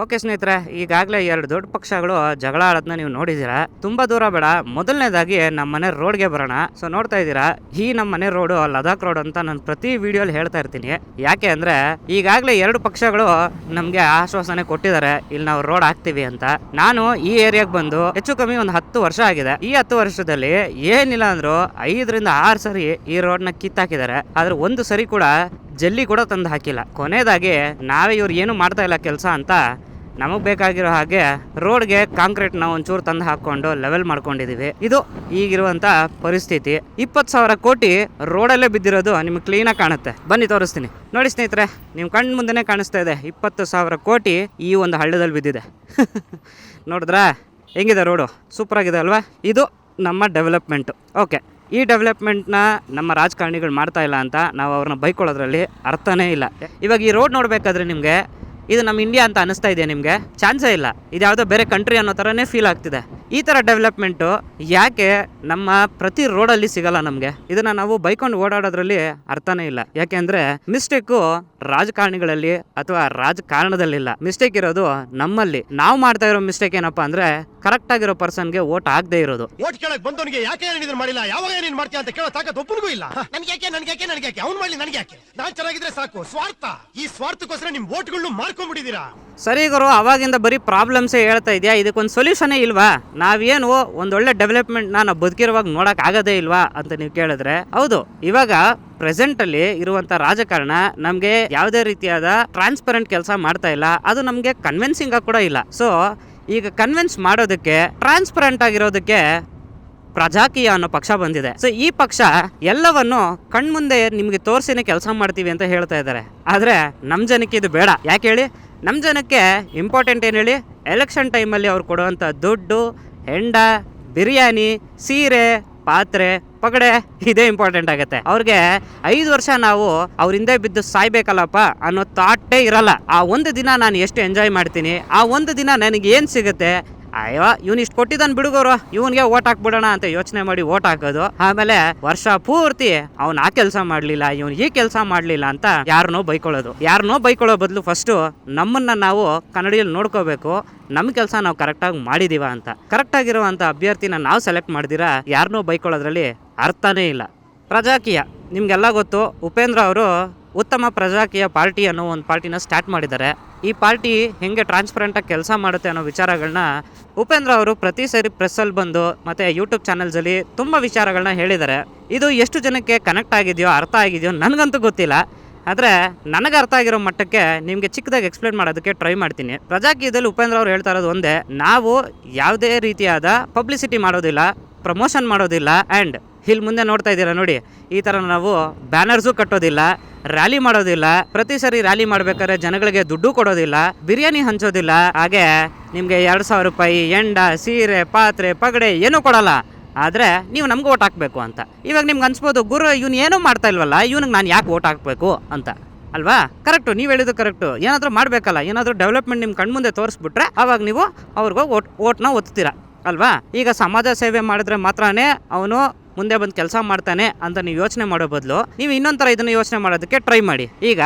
Okay ಸ್ನೇಹಿತರೆ, ಈಗಾಗಲೇ 2 ದೊಡ್ಡ ಪಕ್ಷಗಳು ಜಗಳ ಆಡೋದನ್ನ ನೀವು ನೋಡಿದ್ದೀರಾ. ತುಂಬಾ ದೂರ ಬೇಡ, ಮೊದಲನೇದಾಗಿ ನಮ್ಮ ಮನೆ ರೋಡ್ಗೆ ಬರೋಣ. ಸೊ ನೋಡ್ತಾ ಇದ್ದೀರಾ, ಈ ನಮ್ಮ ಮನೆ ರೋಡು ಲದಾಖ್ ರೋಡ್ ಅಂತ ನಾನು ಪ್ರತಿ ವಿಡಿಯೋಲಿ ಹೇಳ್ತಾ ಇರ್ತೀನಿ. ಯಾಕೆ ಅಂದ್ರೆ ಈಗಾಗಲೇ 2 ಪಕ್ಷಗಳು ನಮಗೆ ಆಶ್ವಾಸನೆ ಕೊಟ್ಟಿದ್ದಾರೆ, ಇಲ್ಲಿ ನಾವು ರೋಡ್ ಹಾಕ್ತೀವಿ ಅಂತ. ನಾನು ಈ ಏರಿಯಾಗೆ ಬಂದು ಹೆಚ್ಚು ಕಮ್ಮಿ ಒಂದು 10 ವರ್ಷ ಆಗಿದೆ. ಈ 10 ವರ್ಷದಲ್ಲಿ ಏನಿಲ್ಲ ಅಂದ್ರು 5 ರಿಂದ 6 ಸರಿ ಈ ರೋಡ್ನ ಕಿತ್ತಾಕಿದ್ದಾರೆ. ಆದ್ರೆ ಒಂದು ಸರಿ ಕೂಡ ಜಲ್ಲಿ ಕೂಡ ತಂದು ಹಾಕಿಲ್ಲ. ಕೊನೆಯದಾಗಿ ನಾವೇ ಇವ್ರು ಏನು ಮಾಡ್ತಾ ಇಲ್ಲ ಕೆಲಸ ಅಂತ ನಮಗೆ ಬೇಕಾಗಿರೋ ಹಾಗೆ ರೋಡ್ಗೆ ಕಾಂಕ್ರೀಟ್ನ ಒಂಚೂರು ತಂದು ಹಾಕೊಂಡು ಲೆವೆಲ್ ಮಾಡ್ಕೊಂಡಿದೀವಿ. ಇದು ಈಗಿರುವಂತ ಪರಿಸ್ಥಿತಿ. 20,000 ಕೋಟಿ ರೋಡಲ್ಲೇ ಬಿದ್ದಿರೋದು ನಿಮ್ಗೆ ಕ್ಲೀನಾಗಿ ಕಾಣುತ್ತೆ. ಬನ್ನಿ ತೋರಿಸ್ತೀನಿ. ನೋಡಿ ಸ್ನೇಹಿತರೆ, ನಿಮ್ಮ ಕಣ್ಣು ಮುಂದೆನೇ ಕಾಣಿಸ್ತಾ ಇದೆ 20,000 ಕೋಟಿ ಈ ಒಂದು ಹಳ್ಳದಲ್ಲಿ ಬಿದ್ದಿದೆ. ನೋಡಿದ್ರಾ ಹೆಂಗಿದೆ ರೋಡು? ಸೂಪರ್ ಆಗಿದೆ ಅಲ್ವಾ? ಇದು ನಮ್ಮ ಡೆವಲಪ್ಮೆಂಟು. ಓಕೆ, ಈ ಡೆವಲಪ್ಮೆಂಟ್ನ ನಮ್ಮ ರಾಜಕಾರಣಿಗಳು ಮಾಡ್ತಾ ಇಲ್ಲ ಅಂತ ನಾವು ಅವ್ರನ್ನ ಬೈಕೊಳ್ಳೋದ್ರಲ್ಲಿ ಅರ್ಥನೇ ಇಲ್ಲ. ಇವಾಗ ಈ ರೋಡ್ ನೋಡಬೇಕಾದ್ರೆ ನಿಮಗೆ ಇದು ನಮ್ಮ ಇಂಡಿಯಾ ಅಂತ ಅನಿಸ್ತಾ ಇದೆಯಾ? ನಿಮಗೆ ಚಾನ್ಸೇ ಇಲ್ಲ. ಇದು ಯಾವುದೋ ಬೇರೆ ಕಂಟ್ರಿ ಅನ್ನೋ ಥರನೇ ಫೀಲ್ ಆಗ್ತಿದೆ. ಈ ಥರ ಡೆವಲಪ್ಮೆಂಟು ಯಾಕೆ ನಮ್ಮ ಪ್ರತಿ ರೋಡಲ್ಲಿ ಸಿಗಲ್ಲ ನಮಗೆ? ಇದನ್ನು ನಾವು ಬೈಕೊಂಡು ಓಡಾಡೋದ್ರಲ್ಲಿ ಅರ್ಥನೇ ಇಲ್ಲ. ಯಾಕೆಂದರೆ ಮಿಸ್ಟೇಕು ರಾಜಕಾರಣಿಗಳಲ್ಲಿ ಅಥವಾ ರಾಜಕಾರಣದಲ್ಲಿಲ್ಲ. ಮಿಸ್ಟೇಕ್ ಇರೋದು ನಮ್ಮಲ್ಲಿ. ನಾವು ಮಾಡ್ತಾ ಇರೋ ಮಿಸ್ಟೇಕ್ ಏನಪ್ಪಾ ಅಂದರೆ ಕರೆಕ್ಟ್ ಆಗಿರೋ ಪರ್ಸನ್ಗೆ ವೋಟ್ ಆಗದೆ ಇರೋದು. ವೋಟ್ ಕೇಳಕ್ ಬಂದವನಿಗೆ ಯಾಕೆ ಇದನ್ನ ಮಾಡಿಲ್ಲ, ಯಾವಾಗ ನೀನು ಮಾಡ್ತೀಯ ಅಂತ ಕೇಳೋ ತಾಕತ್ ಒಬ್ಬನಿಗೂ ಇಲ್ಲ. ನನಗೆ ಯಾಕೆ ಅವ್ನು ಮಾಡ್ಲಿ, ನನಗೆ ಯಾಕೆ? ನಾನ್ ಚೆನ್ನಾಗಿದ್ರೆ ಸಾಕು. ಸ್ವಾರ್ಥ. ಈ ಸ್ವಾರ್ಥಕ್ಕೋಸ್ಕರ ನಿಮ್ ವೋಟ್ಗಳನ್ನು ಮಾರ್ಕೊಂಡ್ಬಿಟ್ಟಿದ್ದೀರಾ. ಸರಿ ಗುರು, ಅವಾಗಿಂದ ಬರೀ ಪ್ರಾಬ್ಲಮ್ಸೇ ಹೇಳ್ತಾ ಇದೆಯಾ? ಇದಕ್ಕೊಂದು ಸೊಲ್ಯೂಷನೇ ಇಲ್ವಾ? ನಾವೇನು ಒಂದೊಳ್ಳೆ ಡೆವಲಪ್ಮೆಂಟ್ನ ನಾವು ಬದುಕಿರುವಾಗ ನೋಡಕ್ ಆಗದೇ ಇಲ್ವಾ ಅಂತ ನೀವು ಕೇಳಿದ್ರೆ, ಹೌದು. ಇವಾಗ ಪ್ರೆಸೆಂಟ್ ಅಲ್ಲಿ ಇರುವಂತ ರಾಜಕಾರಣ ನಮ್ಗೆ ಯಾವುದೇ ರೀತಿಯಾದ ಟ್ರಾನ್ಸ್ಪರೆಂಟ್ ಕೆಲಸ ಮಾಡ್ತಾ ಇಲ್ಲ. ಅದು ನಮ್ಗೆ ಕನ್ವಿನ್ಸಿಂಗ್ ಆಗಿ ಕೂಡ ಇಲ್ಲ. ಸೊ ಈಗ ಕನ್ವಿನ್ಸ್ ಮಾಡೋದಕ್ಕೆ, ಟ್ರಾನ್ಸ್ಪರೆಂಟ್ ಆಗಿರೋದಕ್ಕೆ ಪ್ರಜಾಕೀಯ ಅನ್ನೋ ಪಕ್ಷ ಬಂದಿದೆ. ಸೊ ಈ ಪಕ್ಷ ಎಲ್ಲವನ್ನು ಕಣ್ಮುಂದೆ ನಿಮ್ಗೆ ತೋರಿಸಿನೇ ಕೆಲಸ ಮಾಡ್ತೀವಿ ಅಂತ ಹೇಳ್ತಾ ಇದ್ದಾರೆ. ಆದ್ರೆ ನಮ್ ಜನಕ್ಕೆ ಇದು ಬೇಡ. ಯಾಕೆ ಹೇಳಿ? ನಮ್ಮ ಜನಕ್ಕೆ ಇಂಪಾರ್ಟೆಂಟ್ ಏನು ಹೇಳಿ? ಎಲೆಕ್ಷನ್ ಟೈಮಲ್ಲಿ ಅವ್ರು ಕೊಡುವಂಥ ದುಡ್ಡು, ಹೆಂಡ, ಬಿರಿಯಾನಿ, ಸೀರೆ, ಪಾತ್ರೆ, ಪಗಡೆ, ಇದೇ ಇಂಪಾರ್ಟೆಂಟ್ ಆಗುತ್ತೆ ಅವ್ರಿಗೆ. 5 ವರ್ಷ ನಾವು ಅವ್ರ ಹಿಂದೆ ಬಿದ್ದು ಸಾಯ್ಬೇಕಲ್ಲಪ್ಪ ಅನ್ನೋ ಥಾಟೇ ಇರಲ್ಲ. ಆ ಒಂದು ದಿನ ನಾನು ಎಷ್ಟು ಎಂಜಾಯ್ ಮಾಡ್ತೀನಿ, ಆ ಒಂದು ದಿನ ನನಗೆ ಏನು ಸಿಗುತ್ತೆ, ಅಯ್ಯೋ ಇವ್ನು ಇಷ್ಟು ಕೊಟ್ಟಿದ್ದಾನೆ ಬಿಡುಗೋರು, ಇವನಿಗೆ ಓಟ್ ಹಾಕ್ಬಿಡೋಣ ಅಂತ ಯೋಚನೆ ಮಾಡಿ ಓಟ್ ಹಾಕೋದು. ಆಮೇಲೆ ವರ್ಷ ಪೂರ್ತಿ ಅವ್ನು ಆ ಕೆಲಸ ಮಾಡ್ಲಿಲ್ಲ, ಇವನು ಈ ಕೆಲಸ ಮಾಡ್ಲಿಲ್ಲ ಅಂತ ಯಾರನ್ನೋ ಬೈಕೊಳ್ಳೋ ಬದಲು ಫಸ್ಟ್ ನಮ್ಮನ್ನ ನಾವು ಕನ್ನಡಿಯಲ್ಲಿ ನೋಡ್ಕೋಬೇಕು. ನಮ್ಮ ಕೆಲಸ ನಾವು ಕರೆಕ್ಟಾಗಿ ಮಾಡಿದೀವ ಅಂತ. ಕರೆಕ್ಟಾಗಿರುವಂಥ ಅಭ್ಯರ್ಥಿನ ನಾವು ಸೆಲೆಕ್ಟ್ ಮಾಡಿದಿರಾ ಯಾರನ್ನೋ ಬೈಕೊಳ್ಳೋದ್ರಲ್ಲಿ ಅರ್ಥನೇ ಇಲ್ಲ. ಪ್ರಜಾಕೀಯ ನಿಮ್ಗೆಲ್ಲ ಗೊತ್ತು. ಉಪೇಂದ್ರ ಅವರು ಉತ್ತಮ ಪ್ರಜಾಕೀಯ ಪಾರ್ಟಿ ಅನ್ನೋ ಒಂದು ಪಾರ್ಟಿನ ಸ್ಟಾರ್ಟ್ ಮಾಡಿದ್ದಾರೆ. ಈ ಪಾರ್ಟಿ ಹೆಂಗೆ ಟ್ರಾನ್ಸ್ಪರೆಂಟಾಗಿ ಕೆಲಸ ಮಾಡುತ್ತೆ ಅನ್ನೋ ವಿಚಾರಗಳನ್ನ ಉಪೇಂದ್ರ ಅವರು ಪ್ರತಿ ಸರಿ ಪ್ರೆಸ್ಸಲ್ಲಿ ಬಂದು ಮತ್ತು ಯೂಟ್ಯೂಬ್ ಚಾನಲ್ಸಲ್ಲಿ ತುಂಬ ವಿಚಾರಗಳನ್ನ ಹೇಳಿದ್ದಾರೆ. ಇದು ಎಷ್ಟು ಜನಕ್ಕೆ ಕನೆಕ್ಟ್ ಆಗಿದೆಯೋ, ಅರ್ಥ ಆಗಿದೆಯೋ ನನಗಂತೂ ಗೊತ್ತಿಲ್ಲ. ಆದರೆ ನನಗೆ ಅರ್ಥ ಆಗಿರೋ ಮಟ್ಟಕ್ಕೆ ನಿಮಗೆ ಚಿಕ್ಕದಾಗಿ ಎಕ್ಸ್ಪ್ಲೇನ್ ಮಾಡೋದಕ್ಕೆ ಟ್ರೈ ಮಾಡ್ತೀನಿ. ಪ್ರಜಾಕೀಯದಲ್ಲಿ ಉಪೇಂದ್ರ ಅವರು ಹೇಳ್ತಾ ಇರೋದು ಒಂದೇ, ನಾವು ಯಾವುದೇ ರೀತಿಯಾದ ಪಬ್ಲಿಸಿಟಿ ಮಾಡೋದಿಲ್ಲ, ಪ್ರಮೋಷನ್ ಮಾಡೋದಿಲ್ಲ. ಆ್ಯಂಡ್ ಇಲ್ಲಿ ಮುಂದೆ ನೋಡ್ತಾ ಇದ್ದೀರಾ ನೋಡಿ, ಈ ಥರ ನಾವು ಬ್ಯಾನರ್ಸು ಕಟ್ಟೋದಿಲ್ಲ, ರ್ಯಾಲಿ ಮಾಡೋದಿಲ್ಲ, ಪ್ರತಿ ಸರಿ ರ್ಯಾಲಿ ಮಾಡ್ಬೇಕಾದ್ರೆ ಜನಗಳಿಗೆ ದುಡ್ಡು ಕೊಡೋದಿಲ್ಲ, ಬಿರಿಯಾನಿ ಹಂಚೋದಿಲ್ಲ, ಹಾಗೆ ನಿಮಗೆ 2,000 ರೂಪಾಯಿ ಎಂಡ, ಸೀರೆ, ಪಾತ್ರೆ, ಪಗಡೆ ಏನೂ ಕೊಡಲ್ಲ. ಆದರೆ ನೀವು ನಮ್ಗೆ ಓಟ್ ಹಾಕಬೇಕು ಅಂತ. ಇವಾಗ ನಿಮ್ಗೆ ಅನ್ಸ್ಬೋದು, ಗುರು ಇವ್ನು ಏನೂ ಮಾಡ್ತಾ ಇಲ್ವಲ್ಲ, ಇವನಿಗೆ ನಾನು ಯಾಕೆ ಓಟ್ ಹಾಕಬೇಕು ಅಂತ ಅಲ್ವಾ? ಕರೆಕ್ಟು, ನೀವು ಹೇಳಿದ್ದು ಕರೆಕ್ಟು. ಏನಾದರೂ ಮಾಡಬೇಕಲ್ಲ, ಏನಾದರೂ ಡೆವಲಪ್ಮೆಂಟ್ ನಿಮ್ಮ ಕಣ್ಮುಂದೆ ತೋರಿಸ್ಬಿಟ್ರೆ ಆವಾಗ ನೀವು ಅವ್ರಿಗೋಗಿ ಓಟ್ನ ಒತ್ತೀರಾ ಅಲ್ವಾ? ಈಗ ಸಮಾಜ ಸೇವೆ ಮಾಡಿದ್ರೆ ಮಾತ್ರನೇ ಅವನು ಮುಂದೆ ಬಂದು ಕೆಲಸ ಮಾಡ್ತಾನೆ ಅಂತ ನೀವು ಯೋಚನೆ ಮಾಡೋ ಬದಲು ನೀವು ಇನ್ನೊಂದು ಥರ ಇದನ್ನು ಯೋಚನೆ ಮಾಡೋದಕ್ಕೆ ಟ್ರೈ ಮಾಡಿ. ಈಗ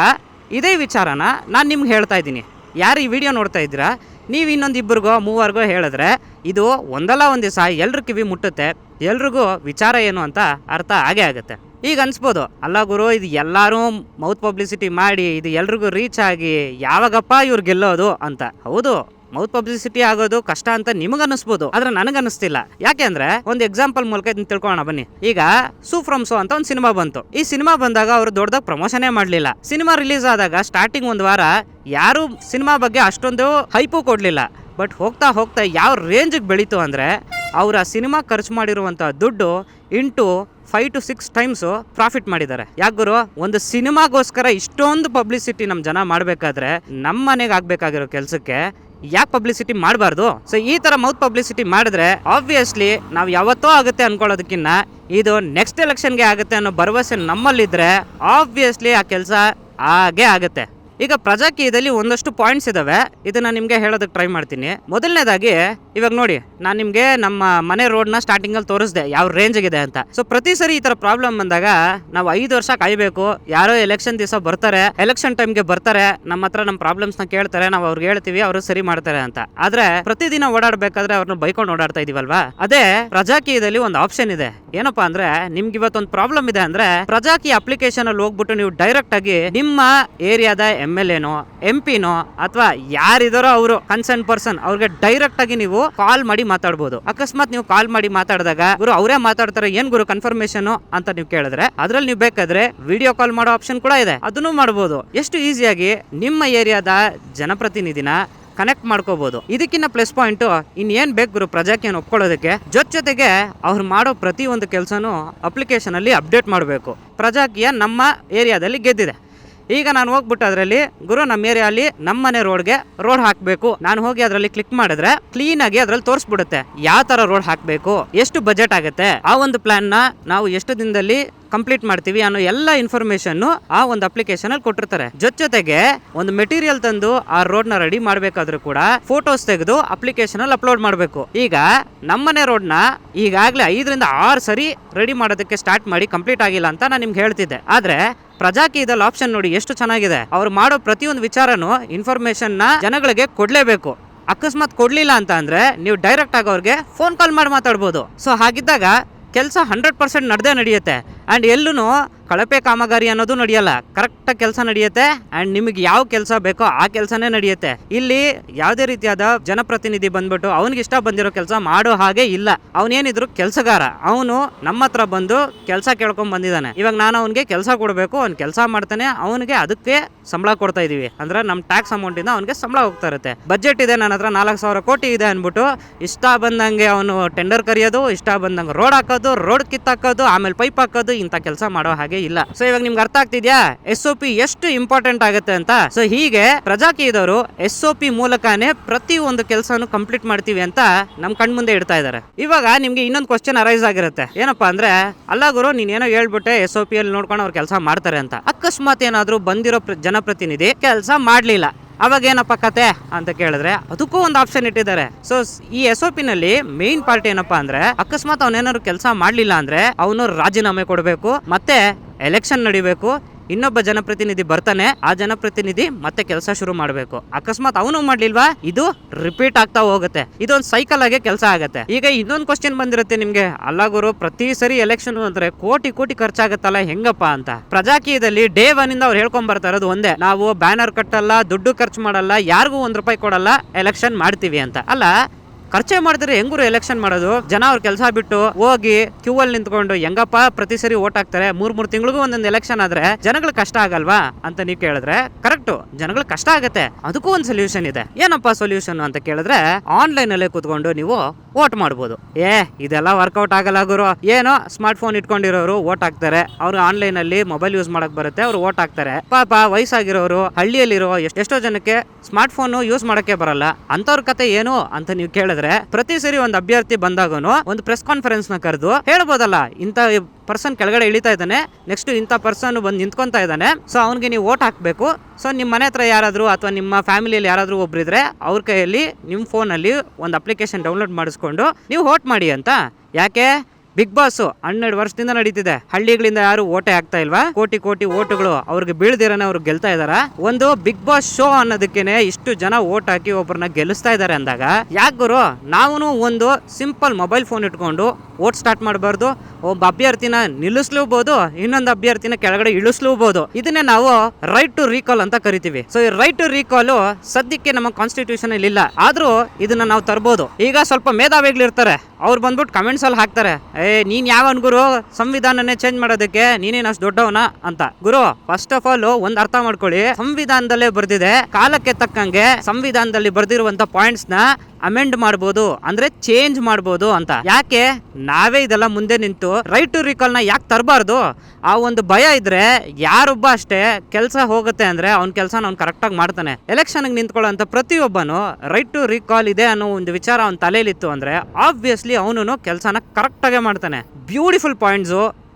ಇದೇ ವಿಚಾರನ ನಾನು ನಿಮ್ಗೆ ಹೇಳ್ತಾ ಇದ್ದೀನಿ. ಯಾರು ಈ ವಿಡಿಯೋ ನೋಡ್ತಾ ಇದ್ದೀರಾ, ನೀವು ಇನ್ನೊಂದು 2-3 ಹೇಳಿದ್ರೆ ಇದು ಒಂದಲ್ಲ ಒಂದು ದಿವಸ ಎಲ್ರ ಕಿವಿ ಮುಟ್ಟುತ್ತೆ, ಎಲ್ರಿಗೂ ವಿಚಾರ ಏನು ಅಂತ ಅರ್ಥ ಆಗೇ ಆಗುತ್ತೆ. ಈಗ ಅನ್ಸ್ಬೋದು, ಅಲ್ಲ ಗುರು ಇದು ಎಲ್ಲರೂ ಮೌತ್ ಪಬ್ಲಿಸಿಟಿ ಮಾಡಿ ಇದು ಎಲ್ರಿಗೂ ರೀಚ್ ಆಗಿ ಯಾವಾಗಪ್ಪ ಇವ್ರು ಗೆಲ್ಲೋದು ಅಂತ. ಹೌದು, ಮೌತ್ ಪಬ್ಲಿಸಿಟಿ ಆಗೋದು ಕಷ್ಟ ಅಂತ ನಿಮಗನ್ನಿಸ್ಬೋದು, ಆದ್ರೆ ನನಗನ್ನಿಸ್ತಿಲ್ಲ. ಯಾಕೆ ಅಂದ್ರೆ ಒಂದು ಎಕ್ಸಾಂಪಲ್ ಮೂಲಕ ಇದನ್ನ ತಿಳ್ಕೊಳ್ಳೋಣ ಬನ್ನಿ. ಈಗ ಸೂ ಫ್ರಮ್ ಸೋ ಅಂತ ಒಂದು ಸಿನಿಮಾ ಬಂತು. ಈ ಸಿನಿಮಾ ಬಂದಾಗ ಅವರು ದೊಡ್ಡದಾಗಿ ಪ್ರಮೋಷನೇ ಮಾಡಲಿಲ್ಲ. ಸಿನಿಮಾ ರಿಲೀಸ್ ಆದಾಗ ಸ್ಟಾರ್ಟಿಂಗ್ 1 ವಾರ ಯಾರು ಸಿನಿಮಾ ಬಗ್ಗೆ ಅಷ್ಟೊಂದು ಹೈಪು ಕೊಡ್ಲಿಲ್ಲ. ಬಟ್ ಹೋಗ್ತಾ ಹೋಗ್ತಾ ಯಾವ ರೇಂಜಿಗೆ ಬೆಳೀತು ಅಂದ್ರೆ ಅವರ ಸಿನಿಮಾ ಖರ್ಚು ಮಾಡಿರುವಂಥ ದುಡ್ಡು ಇಂಟು 5 to 6 ಟೈಮ್ಸ್ ಪ್ರಾಫಿಟ್ ಮಾಡಿದ್ದಾರೆ. ಯಾಕೆ ಗುರು? ಒಂದು ಸಿನಿಮಾಗೋಸ್ಕರ ಇಷ್ಟೊಂದು ಪಬ್ಲಿಸಿಟಿ ನಮ್ಮ ಜನ ಮಾಡಬೇಕಾದ್ರೆ ನಮ್ಮ ಮನೆಗೆ ಆಗ್ಬೇಕಾಗಿರೋ ಕೆಲಸಕ್ಕೆ ಯಾಕೆ ಪಬ್ಲಿಸಿಟಿ ಮಾಡಬಾರ್ದು? ಸೊ ಈ ತರ ಮೌತ್ ಪಬ್ಲಿಸಿಟಿ ಮಾಡಿದ್ರೆ ಆಬ್ವಿಯಸ್ಲಿ ನಾವು ಯಾವತ್ತೋ ಆಗುತ್ತೆ ಅನ್ಕೊಳ್ಳೋದಕ್ಕಿಂತ ಇದು ನೆಕ್ಸ್ಟ್ ಎಲೆಕ್ಷನ್ಗೆ ಆಗುತ್ತೆ ಅನ್ನೋ ಭರವಸೆ ನಮ್ಮಲ್ಲಿದ್ರೆ ಆಬ್ವಿಯಸ್ಲಿ ಆ ಕೆಲಸ ಆಗೇ ಆಗುತ್ತೆ. ಈಗ ಪ್ರಜಾಕೀಯದಲ್ಲಿ ಒಂದಷ್ಟು ಪಾಯಿಂಟ್ಸ್ ಇದಾವೆ, ಇದನ್ನ ನಿಮ್ಗೆ ಹೇಳೋದಕ್ಕೆ ಟ್ರೈ ಮಾಡ್ತೀನಿ. ಮೊದಲನೇದಾಗಿ ಇವಾಗ ನೋಡಿ, ನಾನು ನಿಮ್ಗೆ ನಮ್ಮ ಮನೆ ರೋಡ್ನ ಸ್ಟಾರ್ಟಿಂಗ್ ಅಲ್ಲಿ ತೋರಿಸ್ದೆ ಯಾವ ರೇಂಜ್ ಇದೆ ಅಂತ. ಸೊ ಪ್ರತಿ ಸರಿ ಈ ತರ ಪ್ರಾಬ್ಲಮ್ ಬಂದಾಗ ನಾವು 5 ವರ್ಷ ಕಾಯ್ಬೇಕು. ಯಾರೋ ಎಲೆಕ್ಷನ್ ದಿವಸ ಬರ್ತಾರೆ, ಎಲೆಕ್ಷನ್ ಟೈಮ್ಗೆ ಬರ್ತಾರೆ, ನಮ್ಮ ಹತ್ರ ನಮ್ಮ ಪ್ರಾಬ್ಲಮ್ಸ್ ನ ಕೇಳ್ತಾರೆ, ನಾವು ಅವ್ರಿಗೆ ಹೇಳ್ತೀವಿ, ಅವರು ಸರಿ ಮಾಡ್ತಾರೆ ಅಂತ. ಆದ್ರೆ ಪ್ರತಿದಿನ ಓಡಾಡ್ಬೇಕಾದ್ರೆ ಅವ್ರನ್ನ ಬೈಕೊಂಡು ಓಡಾಡ್ತಾ ಇದೀವಲ್ವಾ. ಅದೇ ಪ್ರಜಾಕೀಯದಲ್ಲಿ ಒಂದು ಆಪ್ಷನ್ ಇದೆ. ಏನಪ್ಪಾ ಅಂದ್ರೆ ನಿಮ್ಗೆ ಇವತ್ತೊಂದು ಪ್ರಾಬ್ಲಮ್ ಇದೆ ಅಂದ್ರೆ ಪ್ರಜಾಕೀಯ ಅಪ್ಲಿಕೇಶನ್ ಅಲ್ಲಿ ಹೋಗ್ಬಿಟ್ಟು ನೀವು ಡೈರೆಕ್ಟ್ ಆಗಿ ನಿಮ್ಮ ಏರಿಯಾದ MLA ನೋ MP ನೋ ಅಥವಾ ಯಾರಿದಾರೋ ಅವರು ಕನ್ಸರ್ನ್ ಪರ್ಸನ್ ಅವ್ರಿಗೆ ಡೈರೆಕ್ಟ್ ಆಗಿ ನೀವು ಕಾಲ್ ಮಾಡಿ ಮಾತಾಡ್ಬೋದು. ಅಕಸ್ಮಾತ್ ನೀವು ಕಾಲ್ ಮಾಡಿ ಮಾತಾಡಿದಾಗ ಗುರು ಅವರೇ ಮಾತಾಡ್ತಾರೆ, ಏನ್ ಗುರು ಕನ್ಫರ್ಮೇಶನ್ ಅಂತ ನೀವು ಕೇಳಿದ್ರೆ ಅದ್ರಲ್ಲಿ ನೀವು ಬೇಕಾದ್ರೆ ವಿಡಿಯೋ ಕಾಲ್ ಮಾಡೋ ಆಪ್ಷನ್ ಕೂಡ ಇದೆ, ಅದನ್ನು ಮಾಡಬಹುದು. ಎಷ್ಟು ಈಸಿಯಾಗಿ ನಿಮ್ಮ ಏರಿಯಾದ ಜನಪ್ರತಿನಿಧಿನ ಕನೆಕ್ಟ್ ಮಾಡ್ಕೋಬಹುದು. ಇದಕ್ಕಿಂತ ಪ್ಲಸ್ ಪಾಯಿಂಟ್ ಇನ್ನೇನ್ ಬೇಕು ಗುರು ಪ್ರಜಾಕೀಯನ ಒಪ್ಕೊಳ್ಳೋದಕ್ಕೆ. ಜೊತೆಗೆ ಅವ್ರು ಮಾಡೋ ಪ್ರತಿ ಒಂದು ಕೆಲಸನೂ ಅಪ್ಲಿಕೇಶನ್ ಅಲ್ಲಿ ಅಪ್ಡೇಟ್ ಮಾಡಬೇಕು. ಪ್ರಜಾಕೀಯ ನಮ್ಮ ಏರಿಯಾದಲ್ಲಿ ಗೆದ್ದಿದೆ, ಈಗ ನಾನು ಹೋಗ್ಬಿಟ್ಟು ಅದರಲ್ಲಿ ಗುರು ನಮ್ಮ ಏರಿಯಾಲಿ ನಮ್ಮನೆ ರೋಡ್ಗೆ ರೋಡ್ ಹಾಕಬೇಕು, ನಾನು ಹೋಗಿ ಅದರಲ್ಲಿ ಕ್ಲಿಕ್ ಮಾಡಿದ್ರೆ ಕ್ಲೀನ್ ಆಗಿ ಅದ್ರಲ್ಲಿ ತೋರಿಸ್ಬಿಡುತ್ತೆ ಯಾವ ತರ ರೋಡ್ ಹಾಕಬೇಕು, ಎಷ್ಟು ಬಜೆಟ್ ಆಗುತ್ತೆ, ಆ ಒಂದು ಪ್ಲಾನ್ ನ ನಾವು ಎಷ್ಟು ದಿನದಲ್ಲಿ ಕಂಪ್ಲೀಟ್ ಮಾಡ್ತೀವಿ ಅನ್ನೋ ಎಲ್ಲ ಇನ್ಫಾರ್ಮೇಶನ್ ಆ ಒಂದು ಅಪ್ಲಿಕೇಶನ್ ಅಲ್ಲಿ ಕೊಟ್ಟಿರ್ತಾರೆ. ಜೊತೆಗೆ ಒಂದು ಮೆಟೀರಿಯಲ್ ತಂದು ಆ ರೋಡ್ ನ ರೆಡಿ ಮಾಡ್ಬೇಕಾದ್ರೂ ಕೂಡ ಫೋಟೋಸ್ ತೆಗೆದು ಅಪ್ಲಿಕೇಶನ್ ಅಲ್ಲಿ ಅಪ್ಲೋಡ್ ಮಾಡಬೇಕು. ಈಗ ನಮ್ಮನೆ ರೋಡ್ ನ ಈಗಾಗಲೇ 5 ರಿಂದ 6 ಸರಿ ರೆಡಿ ಮಾಡೋದಕ್ಕೆ ಸ್ಟಾರ್ಟ್ ಮಾಡಿ ಕಂಪ್ಲೀಟ್ ಆಗಿಲ್ಲ ಅಂತ ನಾನು ನಿಮ್ಗೆ ಹೇಳ್ತಿದ್ದೆ. ಆದ್ರೆ ಪ್ರಜಾಕೀಯದಲ್ಲಿ ಆಪ್ಷನ್ ನೋಡಿ ಎಷ್ಟು ಚೆನ್ನಾಗಿದೆ. ಅವ್ರು ಮಾಡೋ ಪ್ರತಿಯೊಂದು ವಿಚಾರನು ಇನ್ಫಾರ್ಮೇಶನ್ ನ ಜನಗಳಿಗೆ ಕೊಡ್ಲೇಬೇಕು. ಅಕಸ್ಮಾತ್ ಕೊಡ್ಲಿಲ್ಲ ಅಂತ ಅಂದ್ರೆ ನೀವು ಡೈರೆಕ್ಟ್ ಆಗಿ ಅವ್ರಿಗೆ ಫೋನ್ ಕಾಲ್ ಮಾಡಿ ಮಾತಾಡ್ಬೋದು. ಸೊ ಹಾಗಿದ್ದಾಗ ಕೆಲಸ 100% ನಡೆಯುತ್ತೆ. ಆ್ಯಂಡ್ ಎಲ್ಲೂ ಕಳಪೆ ಕಾಮಗಾರಿ ಅನ್ನೋದು ನಡೆಯಲ್ಲ, ಕರೆಕ್ಟಾಗಿ ಕೆಲಸ ನಡೆಯುತ್ತೆ. ಆ್ಯಂಡ್ ನಿಮಗೆ ಯಾವ ಕೆಲಸ ಬೇಕೋ ಆ ಕೆಲಸನೇ ನಡೆಯುತ್ತೆ. ಇಲ್ಲಿ ಯಾವುದೇ ರೀತಿಯಾದ ಜನಪ್ರತಿನಿಧಿ ಬಂದ್ಬಿಟ್ಟು ಅವನಿಗೆ ಇಷ್ಟ ಬಂದಿರೋ ಕೆಲಸ ಮಾಡೋ ಹಾಗೆ ಇಲ್ಲ. ಅವನೇನಿದ್ರು ಕೆಲಸಗಾರ, ಅವನು ನಮ್ಮ ಹತ್ರ ಬಂದು ಕೆಲಸ ಕೇಳ್ಕೊಂಡ್ ಬಂದಿದ್ದಾನೆ. ಇವಾಗ ನಾನು ಅವನಿಗೆ ಕೆಲಸ ಕೊಡಬೇಕು, ಅವ್ನು ಕೆಲಸ ಮಾಡ್ತಾನೆ, ಅವನಿಗೆ ಅದಕ್ಕೆ ಸಂಬಳ ಕೊಡ್ತಾ ಇದೀವಿ. ಅಂದ್ರೆ ನಮ್ಮ ಟ್ಯಾಕ್ಸ್ ಅಮೌಂಟ್ ಇಂದ ಅವನಿಗೆ ಸಂಬಳ ಹೋಗ್ತಾ ಇರುತ್ತೆ. ಬಜೆಟ್ ಇದೆ ನನ್ನ ಹತ್ರ 4,000 ಕೋಟಿ ಇದೆ ಅನ್ಬಿಟ್ಟು ಇಷ್ಟ ಬಂದಂಗೆ ಅವನು ಟೆಂಡರ್ ಕರೆಯೋದು, ಇಷ್ಟ ಬಂದಂಗೆ ರೋಡ್ ಹಾಕೋದು, ರೋಡ್ ಕಿತ್ತಾಕೋದು, ಆಮೇಲೆ ಪೈಪ್ ಹಾಕೋದು, ಇಂಥ ಕೆಲಸ ಮಾಡೋ ಹಾಗೆ ಇಲ್ಲ. ಸೊ ಇವಾಗ ನಿಮ್ಗೆ ಅರ್ಥ ಆಗ್ತಿದ್ಯಾ SOP ಎಷ್ಟು ಇಂಪಾರ್ಟೆಂಟ್ ಆಗುತ್ತೆ ಅಂತ. ಸೊ ಹೀಗೆ ಪ್ರಜಾಕೀಯದವರು SOP ಮೂಲಕನೇ ಪ್ರತಿ ಒಂದು ಕೆಲಸನು ಕಂಪ್ಲೀಟ್ ಮಾಡ್ತೀವಿ ಅಂತ ನಮ್ ಕಣ್ ಮುಂದೆ ಇಡ್ತಾ ಇದಾರೆ. ಇವಾಗ ನಿಮ್ಗೆ ಇನ್ನೊಂದು ಕ್ವಶನ್ ಅರೈಸ್ ಆಗಿರುತ್ತೆ, ಏನಪ್ಪಾ ಅಂದ್ರೆ ಅಲ್ಲ ಗುರು ನೀನ್ ಏನೋ ಹೇಳ್ಬಿಟ್ಟೆ SOP ಅಲ್ಲಿ ನೋಡ್ಕೊಂಡು ಅವ್ರು ಕೆಲಸ ಮಾಡ್ತಾರೆ ಅಂತ. ಅಕಸ್ಮಾತ್ ಏನಾದ್ರು ಬಂದಿರೋ ಜನಪ್ರತಿನಿಧಿ ಕೆಲಸ ಮಾಡ್ಲಿಲ್ಲ, ಅವಾಗ ಏನಪ್ಪ ಕತೆ ಅಂತ ಕೇಳಿದ್ರೆ ಅದಕ್ಕೂ ಒಂದು ಆಪ್ಷನ್ ಇಟ್ಟಿದ್ದಾರೆ. ಸೊ ಈ SOP ನಲ್ಲಿ ಮೇನ್ ಪಾರ್ಟ್ ಏನಪ್ಪಾ ಅಂದ್ರೆ ಅಕಸ್ಮಾತ್ ಅವನೇನಾದ್ರು ಕೆಲಸ ಮಾಡ್ಲಿಲ್ಲ ಅಂದ್ರೆ ಅವನು ರಾಜೀನಾಮೆ ಕೊಡಬೇಕು, ಮತ್ತೆ ಎಲೆಕ್ಷನ್ ನಡಿಬೇಕು, ಇನ್ನೊಬ್ಬ ಜನಪ್ರತಿನಿಧಿ ಬರ್ತಾನೆ, ಆ ಜನಪ್ರತಿನಿಧಿ ಮತ್ತೆ ಕೆಲಸ ಶುರು ಮಾಡಬೇಕು. ಅಕಸ್ಮಾತ್ ಅವನು ಮಾಡ್ಲಿಲ್ವಾ ಇದು ರಿಪೀಟ್ ಆಗ್ತಾ ಹೋಗುತ್ತೆ. ಇದೊಂದು ಸೈಕಲ್ ಆಗಿ ಕೆಲಸ ಆಗುತ್ತೆ. ಈಗ ಇನ್ನೊಂದು ಕ್ವಶನ್ ಬಂದಿರುತ್ತೆ ನಿಮ್ಗೆ, ಅಲ್ಲ ಗುರು ಪ್ರತಿ ಸರಿ ಎಲೆಕ್ಷನ್ ಅಂದ್ರೆ ಕೋಟಿ ಖರ್ಚಾಗತ್ತಲ್ಲ ಹೆಂಗಪ್ಪ ಅಂತ. ಪ್ರಜಾಕೀಯದಲ್ಲಿ ಡೇ 1 ಇಂದ ಅವ್ರು ಹೇಳ್ಕೊಂಡ್ ಬರ್ತಾ ಇರೋದು ಒಂದೇ, ನಾವು ಬ್ಯಾನರ್ ಕಟ್ಟಲ್ಲ, ದುಡ್ಡು ಖರ್ಚು ಮಾಡಲ್ಲ, ಯಾರಿಗೂ 1 ರೂಪಾಯಿ ಕೊಡಲ್ಲ, ಎಲೆಕ್ಷನ್ ಮಾಡ್ತೀವಿ ಅಂತ. ಅಲ್ಲ ಖರ್ಚೆ ಮಾಡಿದ್ರೆ ಹೆಂಗರು ಎಲೆಕ್ಷನ್ ಮಾಡೋದು? ಜನ ಅವ್ರ ಕೆಲಸ ಬಿಟ್ಟು ಹೋಗಿ ಕ್ಯೂ ಅಲ್ಲಿ ನಿಂತ್ಕೊಂಡು ಹೆಂಗಪ್ಪ ಪ್ರತಿ ಸರಿ ಓಟ್ ಹಾಕ್ತಾರೆ? 3 ತಿಂಗಳಿಗೂ ಒಂದೊಂದು ಎಲೆಕ್ಷನ್ ಆದ್ರೆ ಜನಗಳು ಕಷ್ಟ ಆಗಲ್ವಾ ಅಂತ ನೀವು ಕೇಳಿದ್ರೆ ಕರೆಕ್ಟ್, ಜನಗಳು ಕಷ್ಟ ಆಗತ್ತೆ. ಅದಕ್ಕೂ ಒಂದು ಸೊಲ್ಯೂಷನ್ ಇದೆ. ಏನಪ್ಪಾ ಸೊಲ್ಯೂಷನ್ ಅಂತ ಕೇಳಿದ್ರೆ ಆನ್ಲೈನ್ ಅಲ್ಲೇ ಕೂತ್ಕೊಂಡು ನೀವು ವೋಟ್ ಮಾಡ್ಬೋದು. ಇದೆಲ್ಲ ವರ್ಕೌಟ್ ಆಗಲ್ಲ ಗುರು, ಏನೋ ಸ್ಮಾರ್ಟ್ ಫೋನ್ ಇಟ್ಕೊಂಡಿರೋರು ವೋಟ್ ಹಾಕ್ತಾರೆ, ಅವ್ರು ಆನ್ಲೈನ್ ಅಲ್ಲಿ ಮೊಬೈಲ್ ಯೂಸ್ ಮಾಡಕ್ ಬರುತ್ತೆ, ಅವ್ರು ವೋಟ್ ಹಾಕ್ತಾರೆ. ಪಾಪ ವಯಸ್ಸಾಗಿರೋರು, ಹಳ್ಳಿಯಲ್ಲಿರೋ ಎಷ್ಟೋ ಜನಕ್ಕೆ ಸ್ಮಾರ್ಟ್ ಫೋನ್ ಯೂಸ್ ಮಾಡಕ್ಕೆ ಬರಲ್ಲ, ಅಂತವ್ರ ಕತೆ ಏನು ಅಂತ ನೀವು ಕೇಳಿದ್ರೆ ಪ್ರತಿ ಸರಿ ಒಂದು ಅಭ್ಯರ್ಥಿ ಬಂದಾಗನು ಒಂದು ಪ್ರೆಸ್ ಕಾನ್ಫರೆನ್ಸ್ ನ ಕರೆದು ಹೇಳ್ಬೋದಲ್ಲ, ಇಂತ ಪರ್ಸನ್ ಕೆಳಗಡೆ ಇಳಿತಾ ಇದ್ದಾನೆ, ನೆಕ್ಸ್ಟ್ ಇಂಥ ಪರ್ಸನ್ ಬಂದು ನಿಂತ್ಕೊಂತಾ ಇದ್ದಾನೆ, ಸೊ ಅವ್ನಿಗೆ ನೀವು ವೋಟ್ ಹಾಕ್ಬೇಕು. ಸೊ ನಿಮ್ಮ ಮನೆ ಹತ್ರ ಯಾರಾದರೂ ಅಥವಾ ನಿಮ್ಮ ಫ್ಯಾಮಿಲಿಯಲ್ಲಿ ಯಾರಾದರೂ ಒಬ್ರಿದ್ರೆ ಅವ್ರ ಕೈಯಲ್ಲಿ ನಿಮ್ಮ ಫೋನಲ್ಲಿ ಒಂದು ಅಪ್ಲಿಕೇಶನ್ ಡೌನ್ಲೋಡ್ ಮಾಡಿಸ್ಕೊಂಡು ನೀವು ವೋಟ್ ಮಾಡಿ ಅಂತ. ಯಾಕೆ? ಬಿಗ್ ಬಾಸ್ 12 ವರ್ಷದಿಂದ ನಡೀತಿದೆ, ಹಳ್ಳಿಗಳಿಂದ ಯಾರು ಓಟೆ ಆಗ್ತಾ ಇಲ್ವಾ? ಕೋಟಿ ಓಟುಗಳು ಅವ್ರಿಗೆ ಬೀಳ್ದಿರನೆ ಅವ್ರು ಗೆಲ್ತಾ ಇದಾರ. ಒಂದು ಬಿಗ್ ಬಾಸ್ ಶೋ ಅನ್ನೋದಕ್ಕೇನೆ ಇಷ್ಟು ಜನ ಓಟ್ ಹಾಕಿ ಒಬ್ಬರನ್ನ ಗೆಲ್ಲಿಸ್ತಾ ಇದಾರೆ ಅಂದಾಗ ಯಾಕೆ ಗುರು ನಾವು ಒಂದು ಸಿಂಪಲ್ ಮೊಬೈಲ್ ಫೋನ್ ಇಟ್ಕೊಂಡು ವೋಟ್ ಸ್ಟಾರ್ಟ್ ಮಾಡಬಾರ್ದು? ಒಬ್ಬ ಅಭ್ಯರ್ಥಿನ ನಿಲ್ಲಿಸ್ಲೂಬಹುದು, ಇನ್ನೊಂದು ಅಭ್ಯರ್ಥಿನ ಕೆಳಗಡೆ ಇಳಿಸ್ಲೂಬಹುದು. ಇದನ್ನೇ ನಾವು ರೈಟ್ ಟು ರೀಕಾಲ್ ಅಂತ ಕರಿತೀವಿ. ಸೊ ಈ ರೈಟ್ ಟು ರೀಕಾಲ್ ಸದ್ಯಕ್ಕೆ ನಮ್ಮ ಕಾನ್ಸ್ಟಿಟ್ಯೂಷನ್ ಅಲ್ಲಿ ಇಲ್ಲ, ಆದ್ರೂ ಇದನ್ನ ನಾವು ತರಬಹುದು. ಈಗ ಸ್ವಲ್ಪ ಮೇಧಾವಿಗಳಿರ್ತಾರೆ, ಅವ್ರು ಬಂದ್ಬಿಟ್ಟು ಕಮೆಂಟ್ಸ್ ಅಲ್ಲಿ ಹಾಕ್ತಾರೆ, ನೀನ್ ಯಾವನ್ ಗುರು ಸಂವಿಧಾನನೇ ಚೇಂಜ್ ಮಾಡೋದಕ್ಕೆ, ನೀನೇನು ಅಷ್ಟು ದೊಡ್ಡವನ ಅಂತ. ಗುರು ಫಸ್ಟ್ ಆಫ್ ಆಲ್ ಒಂದ್ ಅರ್ಥ ಮಾಡ್ಕೊಳ್ಳಿ, ಸಂವಿಧಾನದಲ್ಲೇ ಬರ್ದಿದೆ, ಕಾಲಕ್ಕೆ ತಕ್ಕಂಗೆ ಸಂವಿಧಾನದಲ್ಲಿ ಬರ್ದಿರುವಂತ ಪಾಯಿಂಟ್ಸ್ ನ ಅಮೆಂಡ್ ಮಾಡಬಹುದು, ಅಂದ್ರೆ ಚೇಂಜ್ ಮಾಡಬಹುದು ಅಂತ. ಯಾಕೆ ನಾವೇ ಇದೆಲ್ಲ ಮುಂದೆ ನಿಂತು ರೈಟ್ ಟು ರೀಕಾಲ್ ನ ಯಾಕೆ ತರಬಾರ್ದು? ಆ ಒಂದು ಭಯ ಇದ್ರೆ ಯಾರೊಬ್ಬ ಅಷ್ಟೇ ಕೆಲಸ ಹೋಗುತ್ತೆ ಅಂದ್ರೆ ಅವ್ನ ಕೆಲಸ ಅವ್ನು ಕರೆಕ್ಟ್ ಆಗಿ ಮಾಡ್ತಾನೆ. ಎಲೆಕ್ಷನ್ ನಿಂತ್ಕೊಳ್ಳೋ ಪ್ರತಿಯೊಬ್ಬನು ರೈಟ್ ಟು ರೀಕಾಲ್ ಇದೆ ಅನ್ನೋ ಒಂದು ವಿಚಾರ ಅವ್ನ ತಲೆಯಲ್ಲಿತ್ತು ಅಂದ್ರೆ ಆಬ್ವಿಯಸ್ಲಿ ಅವನು ಕೆಲಸನ ಕರೆಕ್ಟ್ ಆಗಿ ಮಾಡ್ತಾನೆ. ಬ್ಯೂಟಿಫುಲ್ ಪಾಯಿಂಟ್ಸ್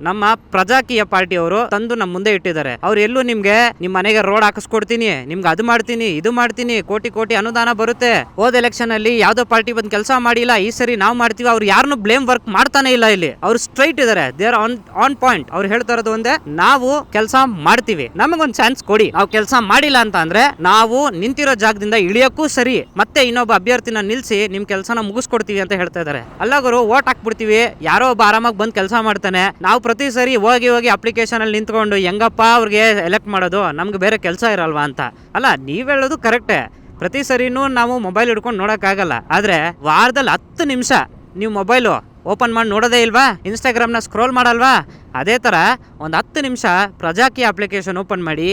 ನಮ್ಮ ಪ್ರಜಾಕೀಯ ಪಾರ್ಟಿಯವರು ತಂದು ನಮ್ಮ ಮುಂದೆ ಇಟ್ಟಿದ್ದಾರೆ. ಅವ್ರು ಎಲ್ಲೂ ನಿಮ್ಗೆ ನಿಮ್ಮ ಮನೆಗೆ ರೋಡ್ ಹಾಕಿಸ್ಕೊಡ್ತೀನಿ, ನಿಮ್ಗೆ ಅದು ಮಾಡ್ತೀನಿ ಇದು ಮಾಡ್ತೀನಿ, ಕೋಟಿ ಕೋಟಿ ಅನುದಾನ ಬರುತ್ತೆ, ಹೋದ ಎಲೆಕ್ಷನ್ ಅಲ್ಲಿ ಯಾವ್ದೋ ಪಾರ್ಟಿ ಬಂದು ಕೆಲಸ ಮಾಡಿಲ್ಲ, ಈ ಸರಿ ನಾವು ಮಾಡ್ತೀವಿ, ಅವ್ರು ಯಾರನ್ನು ಬ್ಲೇಮ್ ವರ್ಕ್ ಮಾಡ್ತಾನೆ ಇಲ್ಲ. ಇಲ್ಲಿ ಅವ್ರು ಸ್ಟ್ರೈಟ್ ಇದಾರೆ, ದೇ ಆರ್ ಆನ್ ಪಾಯಿಂಟ್. ಅವ್ರು ಹೇಳ್ತಾ ಇರೋದು ಒಂದೇ, ನಾವು ಕೆಲಸ ಮಾಡ್ತೀವಿ, ನಮಗೊಂದು ಚಾನ್ಸ್ ಕೊಡಿ. ನಾವು ಕೆಲಸ ಮಾಡಿಲ್ಲ ಅಂತ ಅಂದ್ರೆ ನಾವು ನಿಂತಿರೋ ಜಾಗದಿಂದ ಇಳಿಯಕ್ಕೂ ಸರಿ, ಮತ್ತೆ ಇನ್ನೊಬ್ಬ ಅಭ್ಯರ್ಥಿನ ನಿಲ್ಸಿ ನಿಮ್ ಕೆಲಸನ ಮುಗಿಸ್ಕೊಡ್ತೀವಿ ಅಂತ ಹೇಳ್ತಾ ಇದಾರೆ. ಅಲ್ಲಗರು ಓಟ್ ಹಾಕ್ಬಿಡ್ತೀವಿ, ಯಾರೋ ಒಬ್ಬ ಆರಾಮಾಗಿ ಬಂದು ಕೆಲಸ ಮಾಡ್ತಾನೆ, ನಾವು ಪ್ರತಿ ಸರಿ ಹೋಗಿ ಅಪ್ಲಿಕೇಶನ್ ಅಲ್ಲಿ ನಿಂತ್ಕೊಂಡು ಹೆಂಗಪ್ಪ ಅವ್ರಿಗೆ ಎಲೆಕ್ಟ್ ಮಾಡೋದು, ನಮ್ಗೆ ಬೇರೆ ಕೆಲಸ ಇರಲ್ವಾ ಅಂತ. ಅಲ್ಲ, ನೀವ್ ಹೇಳೋದು ಕರೆಕ್ಟೇ, ಪ್ರತಿ ಸರಿನೂ ನಾವು ಮೊಬೈಲ್ ಹಿಡ್ಕೊಂಡು ನೋಡೋಕ್ಕಾಗಲ್ಲ. ಆದರೆ ವಾರದಲ್ಲಿ 10 ನಿಮಿಷ ನೀವು ಮೊಬೈಲು ಓಪನ್ ಮಾಡಿ ನೋಡೋದೇ ಇಲ್ವಾ? ಇನ್ಸ್ಟಾಗ್ರಾಮ್ನ ಸ್ಕ್ರೋಲ್ ಮಾಡಲ್ವಾ? ಅದೇ ಥರ ಒಂದು 10 ನಿಮಿಷ ಪ್ರಜಾಕೀಯ ಅಪ್ಲಿಕೇಶನ್ ಓಪನ್ ಮಾಡಿ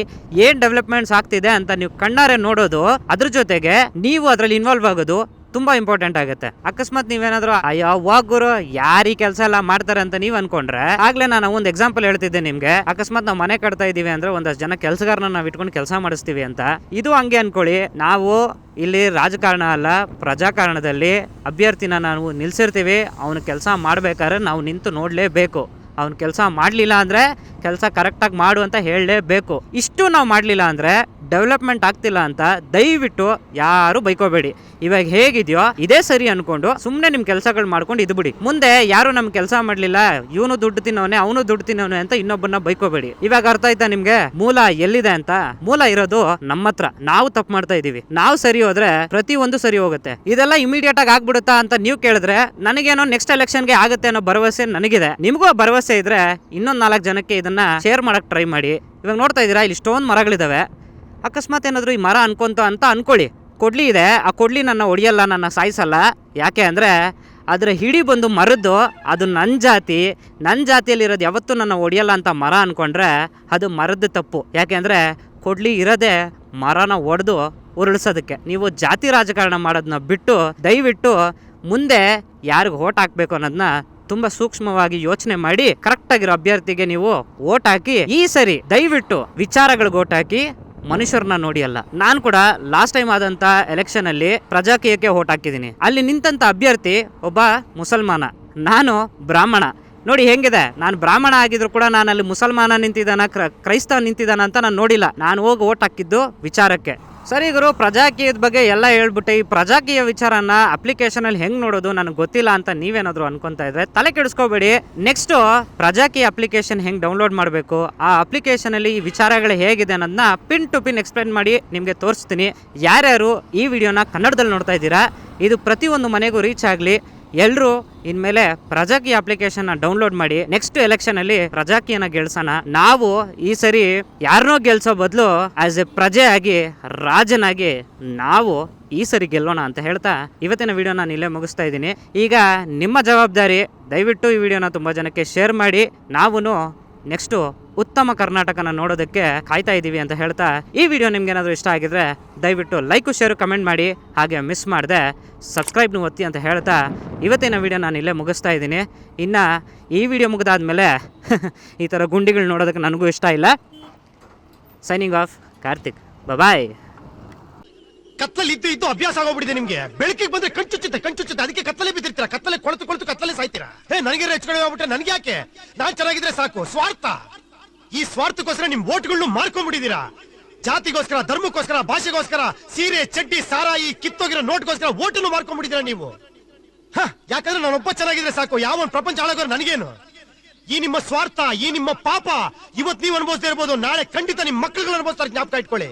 ಏನು ಡೆವಲಪ್ಮೆಂಟ್ಸ್ ಆಗ್ತಿದೆ ಅಂತ ನೀವು ಕಣ್ಣಾರೆ ನೋಡೋದು, ಅದ್ರ ಜೊತೆಗೆ ನೀವು ಅದರಲ್ಲಿ ಇನ್ವಾಲ್ವ್ ಆಗೋದು ತುಂಬಾ ಇಂಪಾರ್ಟೆಂಟ್ ಆಗುತ್ತೆ. ಅಕಸ್ಮಾತ್ ನೀವೇನಾದ್ರೂ ಅಯ್ಯೋ ಹೋಗುರು ಯಾರು ಈ ಕೆಲಸ ಎಲ್ಲ ಮಾಡ್ತಾರೆ ಅಂತ ನೀವು ಅನ್ಕೊಂಡ್ರೆ, ಆಗ್ಲೇ ನಾನು ಒಂದು ಎಕ್ಸಾಂಪಲ್ ಹೇಳ್ತಿದ್ದೆ ನಿಮ್ಗೆ. ಅಕಸ್ಮಾತ್ ನಾವು ಮನೆ ಕಟ್ತಾ ಇದೀವಿ ಅಂದ್ರೆ ಒಂದಷ್ಟು ಜನ ಕೆಲಸಗಾರನ ನಾವು ಇಟ್ಕೊಂಡು ಕೆಲಸ ಮಾಡಿಸ್ತೀವಿ ಅಂತ. ಇದು ಹಂಗೆ ಅನ್ಕೊಳ್ಳಿ, ನಾವು ಇಲ್ಲಿ ರಾಜಕಾರಣ ಅಲ್ಲ, ಪ್ರಜಾಕಾರಣದಲ್ಲಿ ಅಭ್ಯರ್ಥಿನ ನಾವು ನಿಲ್ಸಿರ್ತೀವಿ. ಅವನು ಕೆಲಸ ಮಾಡ್ಬೇಕಾದ್ರೆ ನಾವು ನಿಂತು ನೋಡ್ಲೇಬೇಕು. ಅವ್ನು ಕೆಲಸ ಮಾಡಲಿಲ್ಲ ಅಂದರೆ ಕೆಲಸ ಕರೆಕ್ಟಾಗಿ ಮಾಡು ಅಂತ ಹೇಳಲೇಬೇಕು. ಇಷ್ಟು ನಾವು ಮಾಡಲಿಲ್ಲ ಅಂದರೆ ಡೆವಲಪ್ಮೆಂಟ್ ಆಗ್ತಿಲ್ಲ ಅಂತ ದಯವಿಟ್ಟು ಯಾರು ಬೈಕೋಬೇಡಿ. ಇವಾಗ ಹೇಗಿದೆಯೋ ಇದೇ ಸರಿ ಅನ್ಕೊಂಡು ಸುಮ್ಮನೆ ನಿಮ್ಮ ಕೆಲಸಗಳು ಮಾಡ್ಕೊಂಡು ಇದು ಬಿಡಿ. ಮುಂದೆ ಯಾರು ನಮ್ಮ ಕೆಲಸ ಮಾಡಲಿಲ್ಲ, ಇವನು ದುಡ್ಡು ತಿನ್ನೋನೆ ಅವನು ದುಡ್ಡು ತಿನ್ನೋನೆ ಅಂತ ಇನ್ನೊಬ್ಬನ ಬೈಕೋಬೇಡಿ. ಇವಾಗ ಅರ್ಥ ಆಯ್ತಾ ನಿಮ್ಗೆ ಮೂಲ ಎಲ್ಲಿದೆ ಅಂತ? ಮೂಲ ಇರೋದು ನಮ್ಮ ಹತ್ರ. ನಾವು ತಪ್ಪು ಮಾಡ್ತಾ ಇದೀವಿ. ನಾವು ಸರಿ ಹೋದ್ರೆ ಪ್ರತಿಯೊಂದು ಸರಿ ಹೋಗುತ್ತೆ. ಇದೆಲ್ಲ ಇಮಿಡಿಯೇಟ್ ಆಗಿ ಆಗ್ಬಿಡುತ್ತಾ ಅಂತ ನೀವು ಕೇಳಿದ್ರೆ, ನನಗೇನೋ ನೆಕ್ಸ್ಟ್ ಎಲೆಕ್ಷನ್ಗೆ ಆಗುತ್ತೆ ಅನ್ನೋ ಭರವಸೆ ನನಗಿದೆ. ನಿಮಗೂ ಭರವಸೆ ಇದ್ರೆ ಇನ್ನೊಂದು 4 ಜನಕ್ಕೆ ಇದನ್ನ ಶೇರ್ ಮಾಡಕ್ ಟ್ರೈ ಮಾಡಿ. ಇವಾಗ ನೋಡ್ತಾ ಇದ್ದೀರಾ, ಇಲ್ಲಿ ಇಷ್ಟೊಂದು ಮರಗಳಿದಾವೆ. ಅಕಸ್ಮಾತ್ ಏನಾದರೂ ಈ ಮರ ಅಂತ ಅನ್ಕೊಳ್ಳಿ, ಕೊಡ್ಲಿ ಇದೆ, ಆ ಕೊಡ್ಲಿ ನನ್ನ ಹೊಡಿಯಲ್ಲ, ನನ್ನ ಸಾಯಿಸಲ್ಲ. ಯಾಕೆ ಅಂದರೆ ಅದರ ಹಿಡಿ ಬಂದು ಮರದ್ದು, ಅದು ನನ್ನ ಜಾತಿಯಲ್ಲಿರೋದು ಯಾವತ್ತೂ ನನ್ನ ಹೊಡಿಯಲ್ಲ ಅಂತ ಮರ ಅಂದ್ಕೊಂಡ್ರೆ ಅದು ಮರದ ತಪ್ಪು. ಯಾಕೆ ಅಂದರೆ ಕೊಡ್ಲಿ ಇರೋದೇ ಮರನ ಒಡೆದು ಉರುಳಿಸೋದಕ್ಕೆ. ನೀವು ಜಾತಿ ರಾಜಕಾರಣ ಮಾಡೋದನ್ನ ಬಿಟ್ಟು ದಯವಿಟ್ಟು ಮುಂದೆ ಯಾರಿಗೆ ಓಟ್ ಹಾಕಬೇಕು ಅನ್ನೋದನ್ನ ತುಂಬ ಸೂಕ್ಷ್ಮವಾಗಿ ಯೋಚನೆ ಮಾಡಿ ಕರೆಕ್ಟಾಗಿರೋ ಅಭ್ಯರ್ಥಿಗೆ ನೀವು ಓಟ್ ಹಾಕಿ. ಈ ಸರಿ ದಯವಿಟ್ಟು ವಿಚಾರಗಳಿಗೆ ಓಟ್ ಹಾಕಿ, ಮನುಷ್ಯರನ್ನ ನೋಡಿ ಅಲ್ಲ. ನಾನು ಕೂಡ ಲಾಸ್ಟ್ ಟೈಮ್ ಆದಂತ ಎಲೆಕ್ಷನ್ ಅಲ್ಲಿ ಪ್ರಜಾಕೀಯಕ್ಕೆ ಓಟ್ ಹಾಕಿದ್ದೀನಿ. ಅಲ್ಲಿ ನಿಂತಂತ ಅಭ್ಯರ್ಥಿ ಒಬ್ಬ ಮುಸಲ್ಮಾನ, ನಾನು ಬ್ರಾಹ್ಮಣ. ನೋಡಿ ಹೆಂಗಿದೆ, ನಾನು ಬ್ರಾಹ್ಮಣ ಆಗಿದ್ರು ಕೂಡ ನಾನು ಅಲ್ಲಿ ಮುಸಲ್ಮಾನ ನಿಂತಿದ್ದಾನ ಕ್ರೈಸ್ತವ ನಿಂತಿದ್ದಾನ ಅಂತ ನಾನು ನೋಡಿಲ್ಲ. ನಾನು ಹೋಗಿ ಓಟ್ ಹಾಕಿದ್ದು ವಿಚಾರಕ್ಕೆ. ಸರಿ ಗುರು, ಪ್ರಜಾಕೀಯದ ಬಗ್ಗೆ ಎಲ್ಲ ಹೇಳ್ಬಿಟ್ಟೆ. ಈ ಪ್ರಜಾಕೀಯ ವಿಚಾರನ ಅಪ್ಲಿಕೇಶನ್ ಅಲ್ಲಿ ಹೆಂಗ್ ನೋಡೋದು ನನಗೆ ಗೊತ್ತಿಲ್ಲ ಅಂತ ನೀವೇನಾದ್ರು ಅನ್ಕೊಂತಾ ಇದ್ರೆ ತಲೆ ಕೆಡಿಸ್ಕೋಬೇಡಿ. ನೆಕ್ಸ್ಟ್ ಪ್ರಜಾಕೀಯ ಅಪ್ಲಿಕೇಶನ್ ಹೆಂಗ್ ಡೌನ್ಲೋಡ್ ಮಾಡಬೇಕು, ಆ ಅಪ್ಲಿಕೇಶನ್ ಅಲ್ಲಿ ಈ ವಿಚಾರಗಳು ಹೇಗಿದೆ ಅನ್ನೋದನ್ನ ಪಿನ್ ಟು ಪಿನ್ ಎಕ್ಸ್ಪ್ಲೈನ್ ಮಾಡಿ ನಿಮ್ಗೆ ತೋರಿಸ್ತೀನಿ. ಯಾರ್ಯಾರು ಈ ವಿಡಿಯೋನ ಕನ್ನಡದಲ್ಲಿ ನೋಡ್ತಾ ಇದ್ದೀರಾ, ಇದು ಪ್ರತಿಯೊಂದು ಮನೆಗೂ ರೀಚ್ ಆಗಲಿ. ಎಲ್ಲರೂ ಇನ್ಮೇಲೆ ಪ್ರಜಾಕೀಯ ಅಪ್ಲಿಕೇಶನ್ ಡೌನ್ಲೋಡ್ ಮಾಡಿ ನೆಕ್ಸ್ಟ್ ಎಲೆಕ್ಷನ್ ಅಲ್ಲಿ ಪ್ರಜಾಕೀಯನ ಗೆಲ್ಸೋಣ. ನಾವು ಈ ಸರಿ ಯಾರನ್ನೋ ಗೆಲ್ಸೋ ಬದಲು ಆಸ್ ಎ ಪ್ರಜೆ ಆಗಿ ರಾಜನಾಗಿ ನಾವು ಈ ಸರಿ ಗೆಲ್ಲೋಣ ಅಂತ ಹೇಳ್ತಾ ಇವತ್ತಿನ ವಿಡಿಯೋ ನಾನು ಇಲ್ಲೇ ಮುಗಿಸ್ತಾ ಇದ್ದೀನಿ. ಈಗ ನಿಮ್ಮ ಜವಾಬ್ದಾರಿ, ದಯವಿಟ್ಟು ಈ ವಿಡಿಯೋನ ತುಂಬ ಜನಕ್ಕೆ ಶೇರ್ ಮಾಡಿ. ನಾವು ನೆಕ್ಸ್ಟು ಉತ್ತಮ ಕರ್ನಾಟಕನ ನೋಡೋದಕ್ಕೆ ಕಾಯ್ತಾ ಇದ್ದೀವಿ ಅಂತ ಹೇಳ್ತಾ, ಈ ವಿಡಿಯೋ ನಿಮ್ಗೆ ಏನಾದರೂ ಇಷ್ಟ ಆಗಿದ್ರೆ ದಯವಿಟ್ಟು ಲೈಕು ಶೇರು ಕಮೆಂಟ್ ಮಾಡಿ. ಹಾಗೆ ಮಿಸ್ ಮಾಡದೆ ಸಬ್ಸ್ಕ್ರೈಬ್ನು ಒತ್ತಿ ಅಂತ ಹೇಳ್ತಾ ಇವತ್ತಿನ ವಿಡಿಯೋ ನಾನು ಇಲ್ಲೇ ಮುಗಿಸ್ತಾ ಇದ್ದೀನಿ. ಇನ್ನು ಈ ವಿಡಿಯೋ ಮುಗಿದಾದ್ಮೇಲೆ ಈ ಥರ ಗುಂಡಿಗಳು ನೋಡೋದಕ್ಕೆ ನನಗೂ ಇಷ್ಟ ಇಲ್ಲ. ಸೈನಿಂಗ್ ಆಫ್, ಕಾರ್ತಿಕ್, ಬಾಯ್. ಕತ್ತಲ್ಲಿ ಇದ್ದು ಅಭ್ಯಾಸ ಆಗೋಗ್ಬಿಟ್ಟಿದೆ ನಿಮ್ಗೆ. ಬೆಳಕಿಗೆ ಬಂದ್ರೆ ಕಣ್ಚುಚ್ಚುತ್ತೆ, ಅದಕ್ಕೆ ಕತ್ತಲೆ ಬಿದ್ದಿರ್ತೀರಾ, ಕತ್ತಲೆ ಕೊಳತು ಕತ್ತಲೆ ಸಾಯ್ತೀರಾ. ನನಗೆ ಹೆಚ್ಚು ಆಗ್ಬಿಟ್ರೆ ನನಗೆ ಯಾಕೆ? ನಾನ್ ಚೆನ್ನಾಗಿದ್ರೆ ಸಾಕು. ಸ್ವಾರ್ಥ, ಈ ಸ್ವಾರ್ಥಕ್ಕೋಸ್ಕರ ನಿಮ್ ಓಟ್ಗಳನ್ನು ಮಾರ್ಕೊಂಡ್ಬಿಟ್ಟಿದ್ದೀರಾ. ಜಾತಿಗೋಸ್ಕರ, ಧರ್ಮಕ್ಕೋಸ್ಕರ, ಭಾಷೆಗೋಸ್ಕರ, ಸೀರೆ ಚಡ್ಡಿ ಸಾರಾಯಿ ಕಿತ್ತೋಗಿರೋ ನೋಟ್ಗೋಸ್ಕರ ಓಟನ್ನು ಮಾರ್ಕೊಂಡ್ಬಿಟ್ಟಿದ್ದೀರಾ ನೀವು. ಯಾಕಂದ್ರೆ ನಾನೊಬ್ಬ ಚೆನ್ನಾಗಿದ್ರೆ ಸಾಕು, ಯಾವ ಪ್ರಪಂಚ ಹಾಳಾಗೋರು ನನಗೇನು? ಈ ನಿಮ್ಮ ಸ್ವಾರ್ಥ, ಈ ನಿಮ್ಮ ಪಾಪ ಇವತ್ತು ನೀವು ಅನುಭವಿಸ್ತಾ ಇರ್ಬೋದು, ನಾಳೆ ಖಂಡಿತ ನಿಮ್ ಮಕ್ಕಳುಗಳು ಅನುಭವಿಸ್ತಾರೆ. ಜ್ಞಾಪಕ ಇಟ್ಕೊಳ್ಳಿ.